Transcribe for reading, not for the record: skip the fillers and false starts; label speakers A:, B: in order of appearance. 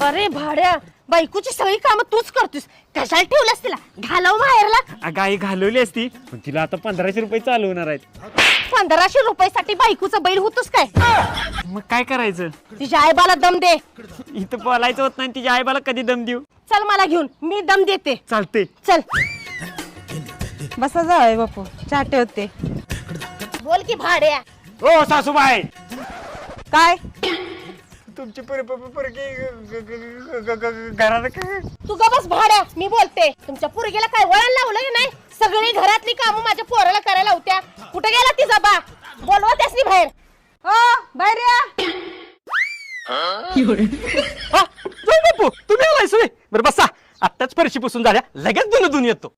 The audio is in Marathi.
A: अरे भाड्या, बायकोची सगळी कामं तूच करतोस, कशाला ठेवलंस तिला? घालव माहेरला.
B: अगं आई घालवली असती पण तिला आता 1500 रुपये चालवणार आहेत.
A: 1500 रुपयासाठी बायकोचं बैल होतोस काय?
B: मग काय करायचं?
A: तिच्या आईबाला दम दे.
B: इथं बोलायचं होत नाही, तिच्या आईबाला कधी दम देऊ?
A: चल मला घेऊन, मी दम देते.
B: चालते.
A: चल
C: बसा जावई बापू, चहा ठेवते.
A: बोल की भाड्या.
B: ओ सासूबाई,
C: काय
B: तुमची घरात
A: तू ग बस भाड्या, मी बोलते. तुमच्या पोरगीला काय वळण लावलं की नाही? सगळी घरातली कामं माझ्या पोराला करायला होत्या. कुठे गेला तिचा बा? बोलवा त्यासनी बाहेर.
C: बाहेर या.
B: बापू तुम्ही आलाय सोय. बरं बसा, आत्ताच फरशी पुसून झाल्या, लगेच धुणं येतो.